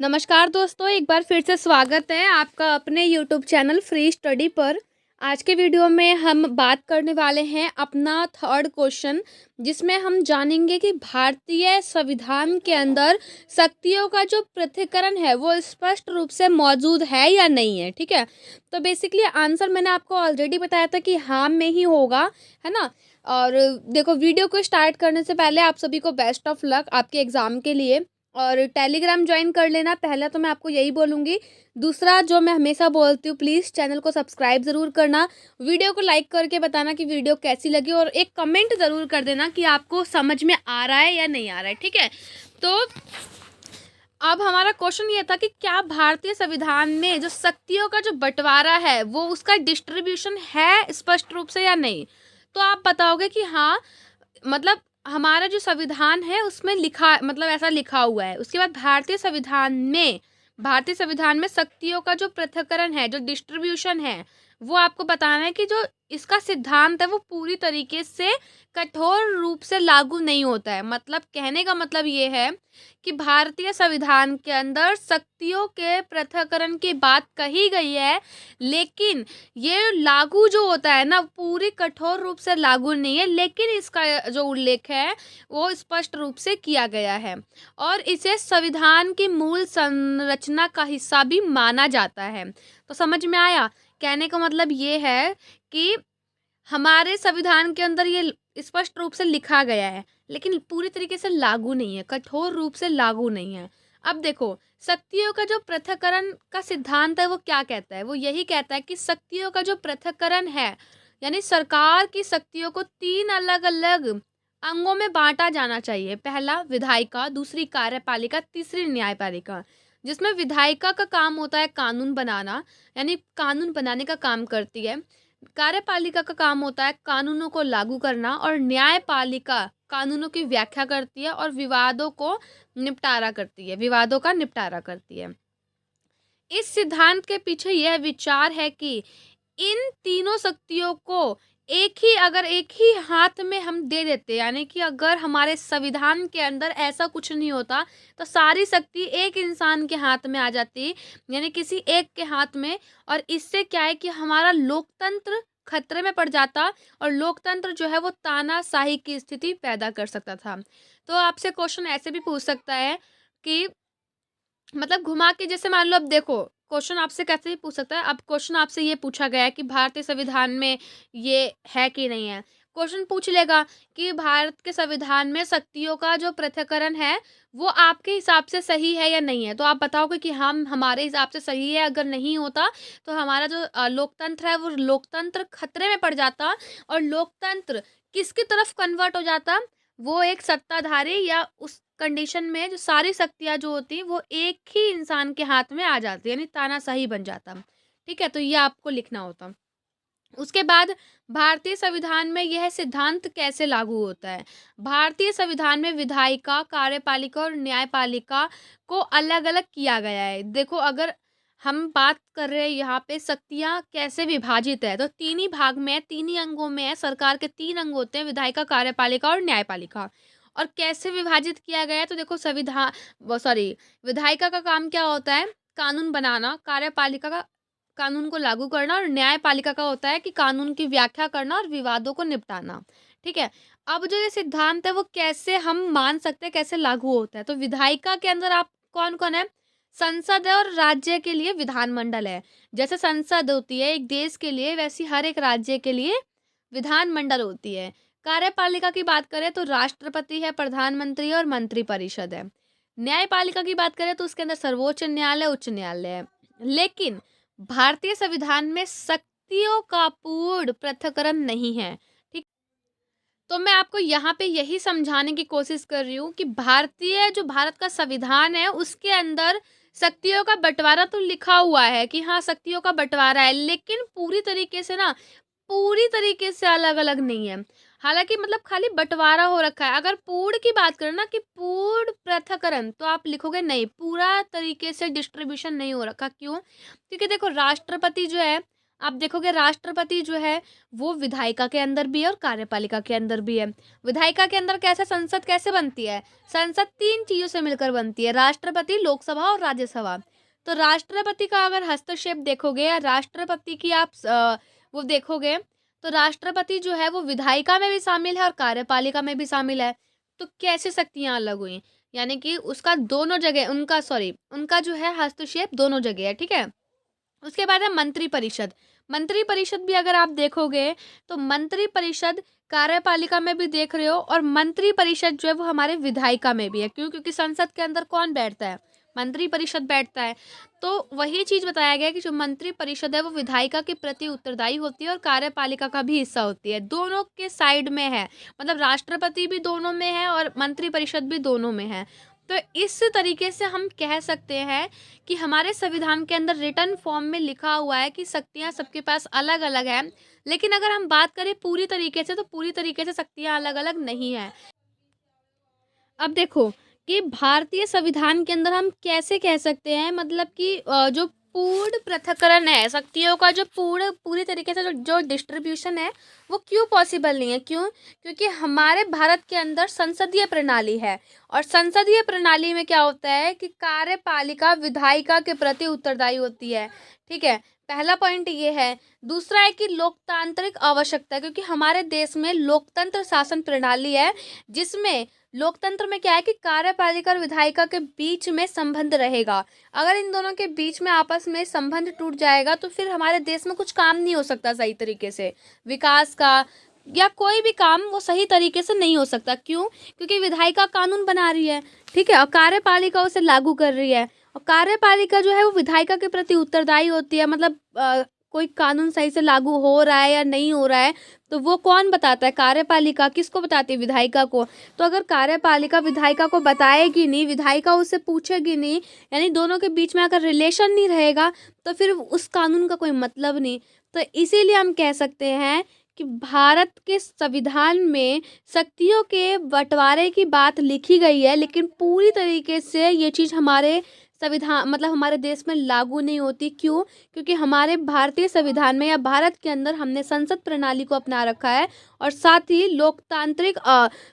नमस्कार दोस्तों, एक बार फिर से स्वागत है आपका अपने यूट्यूब चैनल फ्री स्टडी पर। आज के वीडियो में हम बात करने वाले हैं अपना थर्ड क्वेश्चन, जिसमें हम जानेंगे कि भारतीय संविधान के अंदर शक्तियों का जो पृथक्करण है वो स्पष्ट रूप से मौजूद है या नहीं है। ठीक है, तो बेसिकली आंसर मैंने आपको ऑलरेडी बताया था कि हाँ में ही होगा, है ना। और देखो, वीडियो को स्टार्ट करने से पहले आप सभी को बेस्ट ऑफ लक आपके एग्ज़ाम के लिए। और टेलीग्राम ज्वाइन कर लेना, पहला तो मैं आपको यही बोलूँगी। दूसरा जो मैं हमेशा बोलती हूँ, प्लीज़ चैनल को सब्सक्राइब ज़रूर करना, वीडियो को लाइक करके बताना कि वीडियो कैसी लगी, और एक कमेंट ज़रूर कर देना कि आपको समझ में आ रहा है या नहीं आ रहा है। ठीक है, तो अब हमारा क्वेश्चन ये था कि क्या भारतीय संविधान में जो शक्तियों का जो बंटवारा है वो उसका डिस्ट्रीब्यूशन है स्पष्ट रूप से या नहीं। तो आप बताओगे कि हाँ, मतलब हमारा जो संविधान है उसमें लिखा, मतलब ऐसा लिखा हुआ है। उसके बाद भारतीय संविधान में शक्तियों का जो पृथक्करण है, जो डिस्ट्रीब्यूशन है, वो आपको बताना है कि जो इसका सिद्धांत है वो पूरी तरीके से कठोर रूप से लागू नहीं होता है। मतलब कहने का मतलब ये है कि भारतीय संविधान के अंदर शक्तियों के पृथक्करण की बात कही गई है, लेकिन ये लागू जो होता है ना, पूरी कठोर रूप से लागू नहीं है, लेकिन इसका जो उल्लेख है वो स्पष्ट रूप से किया गया है और इसे संविधान की मूल संरचना का हिस्सा भी माना जाता है। तो समझ में आया? कहने का मतलब ये है कि हमारे संविधान के अंदर ये स्पष्ट रूप से लिखा गया है, लेकिन पूरी तरीके से लागू नहीं है, कठोर रूप से लागू नहीं है। अब देखो, शक्तियों का जो पृथक्करण का सिद्धांत है वो क्या कहता है? वो यही कहता है कि शक्तियों का जो पृथक्करण है, यानी सरकार की शक्तियों को 3 अलग-अलग अंगों में बाँटा जाना चाहिए। पहला विधायिका, दूसरी कार्यपालिका, तीसरी न्यायपालिका। जिसमें विधायिका का काम होता है कानून बनाना, यानी कानून बनाने का काम करती है। कार्यपालिका का काम होता है कानूनों को लागू करना, और न्यायपालिका कानूनों की व्याख्या करती है और विवादों का निपटारा करती है। इस सिद्धांत के पीछे यह विचार है कि इन तीनों शक्तियों को एक ही हाथ में हम दे देते, यानी कि अगर हमारे संविधान के अंदर ऐसा कुछ नहीं होता तो सारी शक्ति एक इंसान के हाथ में आ जाती, यानी किसी एक के हाथ में। और इससे क्या है कि हमारा लोकतंत्र खतरे में पड़ जाता, और लोकतंत्र जो है वो तानाशाही की स्थिति पैदा कर सकता था। तो आपसे क्वेश्चन ऐसे भी पूछ सकता है कि, मतलब घुमा के, जैसे मान लो, अब देखो क्वेश्चन आपसे कैसे भी पूछ सकता है। अब क्वेश्चन आपसे ये पूछा गया है कि भारतीय संविधान में ये है कि नहीं है। क्वेश्चन पूछ लेगा कि भारत के संविधान में शक्तियों का जो पृथक्करण है वो आपके हिसाब से सही है या नहीं है। तो आप बताओगे कि हम हमारे हिसाब से सही है, अगर नहीं होता तो हमारा जो लोकतंत्र है वो लोकतंत्र खतरे में पड़ जाता, और लोकतंत्र किसकी तरफ कन्वर्ट हो जाता, वो एक सत्ताधारी या उस कंडीशन में जो सारी शक्तियाँ जो होती हैं वो एक ही इंसान के हाथ में आ जाती है, यानी तानाशाही बन जाता। ठीक है, तो ये आपको लिखना होता। उसके बाद भारतीय संविधान में यह सिद्धांत कैसे लागू होता है। भारतीय संविधान में विधायिका, कार्यपालिका और न्यायपालिका को अलग अलग किया गया है। देखो, अगर हम बात कर रहे हैं यहाँ पे शक्तियाँ कैसे विभाजित है, तो 3 ही भाग में है, 3 ही अंगों में है। सरकार के 3 अंग होते हैं, विधायिका, कार्यपालिका और न्यायपालिका। और कैसे विभाजित किया गया है, तो देखो, विधायिका का काम क्या होता है? कानून बनाना। कार्यपालिका का कानून को लागू करना, और न्यायपालिका का होता है कि कानून की व्याख्या करना और विवादों को निपटाना। ठीक है, अब जो ये सिद्धांत है वो कैसे हम मान सकते हैं, कैसे लागू होता है। तो विधायिका के अंदर आप कौन कौन है? संसद है, और राज्य के लिए विधानमंडल है। जैसे संसद होती है एक देश के लिए, वैसी हर एक राज्य के लिए विधानमंडल होती है। कार्यपालिका की बात करें तो राष्ट्रपति है, प्रधानमंत्री है और मंत्रिपरिषद है। न्यायपालिका की बात करें तो उसके अंदर सर्वोच्च न्यायालय, उच्च न्यायालय है। लेकिन भारतीय संविधान में शक्तियों का पूर्ण पृथक्करण नहीं है। ठीक, तो मैं आपको यहाँ पे यही समझाने की कोशिश कर रही हूँ कि भारत का संविधान है उसके अंदर शक्तियों का बंटवारा तो लिखा हुआ है कि हाँ, शक्तियों का बंटवारा है, लेकिन पूरी तरीके से अलग-अलग नहीं है। हालाँकि मतलब खाली बँटवारा हो रखा है। अगर पूर्ण की बात करें ना, कि पूर्ण पृथक्करण, तो आप लिखोगे नहीं, पूरा तरीके से डिस्ट्रीब्यूशन नहीं हो रखा। क्यों? क्योंकि देखो, राष्ट्रपति जो है आप देखोगे राष्ट्रपति जो है वो विधायिका के अंदर भी है और कार्यपालिका के अंदर भी है। विधायिका के अंदर कैसे संसद कैसे बनती है? संसद 3 चीज़ों से मिलकर बनती है, राष्ट्रपति, लोकसभा और राज्यसभा। तो राष्ट्रपति का अगर हस्तक्षेप देखोगे या राष्ट्रपति की आप वो देखोगे, तो राष्ट्रपति जो है वो विधायिका में भी शामिल है और कार्यपालिका में भी शामिल है। तो कैसे शक्तियाँ अलग हुई? यानी कि उसका दोनों जगह उनका जो है हस्तक्षेप दोनों जगह है, ठीक है? उसके बाद है मंत्रिपरिषद। मंत्रिपरिषद भी अगर आप देखोगे तो मंत्रिपरिषद कार्यपालिका में भी देख रहे हो और मंत्रिपरिषद जो है वो हमारे विधायिका में भी है। क्यों? क्योंकि संसद के अंदर कौन बैठता है? मंत्रिपरिषद बैठता है। तो वही चीज़ बताया गया है कि जो मंत्रिपरिषद है वो विधायिका के प्रति उत्तरदायी होती है और कार्यपालिका का भी हिस्सा होती है। दोनों के साइड में है, मतलब राष्ट्रपति भी दोनों में है और मंत्रिपरिषद भी दोनों में है। तो इस तरीके से हम कह सकते हैं कि हमारे संविधान के अंदर रिटन फॉर्म में लिखा हुआ है कि शक्तियाँ सबके पास अलग अलग हैं, लेकिन अगर हम बात करें पूरी तरीके से तो पूरी तरीके से शक्तियाँ अलग अलग नहीं हैं। अब देखो कि भारतीय संविधान के अंदर हम कैसे कह सकते हैं, मतलब कि जो पूर्ण पृथक्करण है शक्तियों का, जो पूरी तरीके से जो डिस्ट्रीब्यूशन है वो क्यों पॉसिबल नहीं है? क्यों? क्योंकि हमारे भारत के अंदर संसदीय प्रणाली है और संसदीय प्रणाली में क्या होता है कि कार्यपालिका विधायिका के प्रति उत्तरदायी होती है, ठीक है? पहला पॉइंट ये है। दूसरा है कि लोकतांत्रिक आवश्यकता, क्योंकि हमारे देश में लोकतंत्र शासन प्रणाली है, जिसमें लोकतंत्र में क्या है कि कार्यपालिका और विधायिका के बीच में संबंध रहेगा। अगर इन दोनों के बीच में आपस में संबंध टूट जाएगा तो फिर हमारे देश में कुछ काम नहीं हो सकता सही तरीके से, विकास का या कोई भी काम वो सही तरीके से नहीं हो सकता। क्यों? क्योंकि विधायिका कानून बना रही है, ठीक है, और कार्यपालिका उसे लागू कर रही है और कार्यपालिका जो है वो विधायिका के प्रति उत्तरदायी होती है। मतलब कोई कानून सही से लागू हो रहा है या नहीं हो रहा है तो वो कौन बताता है? कार्यपालिका। किसको बताती है? विधायिका को। तो अगर कार्यपालिका विधायिका को बताएगी नहीं, विधायिका उससे पूछेगी नहीं, यानी दोनों के बीच में अगर रिलेशन नहीं रहेगा तो फिर उस कानून का कोई मतलब नहीं। तो इसीलिए हम कह सकते हैं कि भारत के संविधान में शक्तियों के बंटवारे की बात लिखी गई है, लेकिन पूरी तरीके से ये चीज़ हमारे संविधान मतलब हमारे देश में लागू नहीं होती। क्यों? क्योंकि हमारे भारतीय संविधान में या भारत के अंदर हमने संसद प्रणाली को अपना रखा है और साथ ही लोकतांत्रिक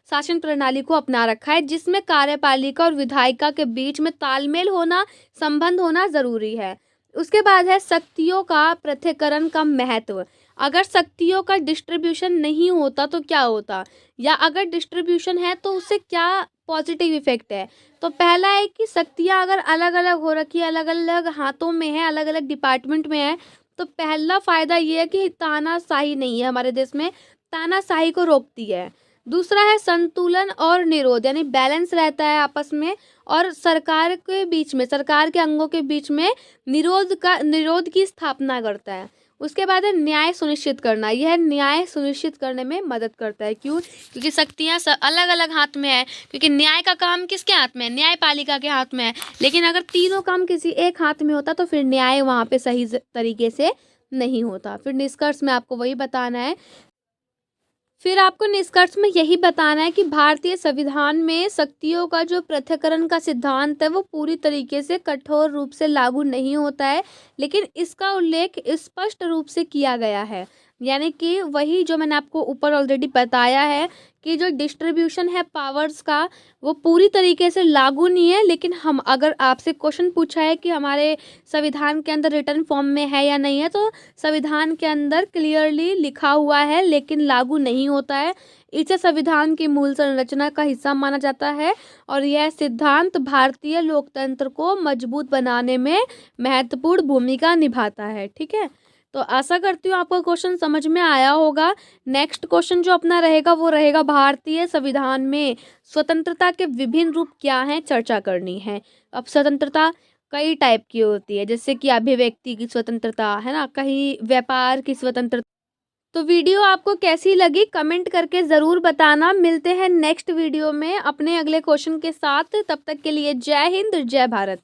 शासन प्रणाली को अपना रखा है, जिसमें कार्यपालिका और विधायिका के बीच में तालमेल होना, संबंध होना ज़रूरी है। उसके बाद है शक्तियों का पृथक्करण का महत्व। अगर शक्तियों का डिस्ट्रीब्यूशन नहीं होता तो क्या होता, या अगर डिस्ट्रीब्यूशन है तो उससे क्या पॉजिटिव इफेक्ट है? तो पहला है कि शक्तियाँ अगर अलग अलग हो रखी है, अलग अलग हाथों में है, अलग अलग डिपार्टमेंट में है, तो पहला फ़ायदा ये है कि तानाशाही नहीं है हमारे देश में, तानाशाही को रोकती है। दूसरा है संतुलन और निरोध, यानी बैलेंस रहता है आपस में, और सरकार के बीच में, सरकार के अंगों के बीच में निरोध की स्थापना करता है। उसके बाद है न्याय सुनिश्चित करना। यह न्याय सुनिश्चित करने में मदद करता है। क्यों? क्योंकि शक्तियाँ अलग अलग हाथ में है, क्योंकि न्याय का काम किसके हाथ में है? न्यायपालिका के हाथ में है। लेकिन अगर तीनों काम किसी एक हाथ में होता तो फिर न्याय वहाँ पे सही तरीके से नहीं होता। फिर निष्कर्ष में आपको वही बताना है, फिर आपको निष्कर्ष में यही बताना है कि भारतीय संविधान में शक्तियों का जो पृथक्करण का सिद्धांत है वो पूरी तरीके से कठोर रूप से लागू नहीं होता है, लेकिन इसका उल्लेख स्पष्ट रूप से किया गया है। यानी कि वही जो मैंने आपको ऊपर ऑलरेडी बताया है कि जो डिस्ट्रीब्यूशन है पावर्स का वो पूरी तरीके से लागू नहीं है, लेकिन हम अगर आपसे क्वेश्चन पूछा है कि हमारे संविधान के अंदर रिटर्न फॉर्म में है या नहीं है, तो संविधान के अंदर क्लियरली लिखा हुआ है लेकिन लागू नहीं होता है। इसे संविधान की मूल संरचना का हिस्सा माना जाता है और यह सिद्धांत भारतीय लोकतंत्र को मजबूत बनाने में महत्वपूर्ण भूमिका निभाता है। ठीक है, तो आशा करती हूँ आपको क्वेश्चन समझ में आया होगा। नेक्स्ट क्वेश्चन जो अपना रहेगा वो रहेगा भारतीय संविधान में स्वतंत्रता के विभिन्न रूप क्या हैं, चर्चा करनी है। अब स्वतंत्रता कई टाइप की होती है, जैसे कि अभिव्यक्ति की स्वतंत्रता है ना, कहीं व्यापार की स्वतंत्रता। तो वीडियो आपको कैसी लगी कमेंट करके ज़रूर बताना। मिलते हैं नेक्स्ट वीडियो में अपने अगले क्वेश्चन के साथ। तब तक के लिए जय हिंद, जय भारत।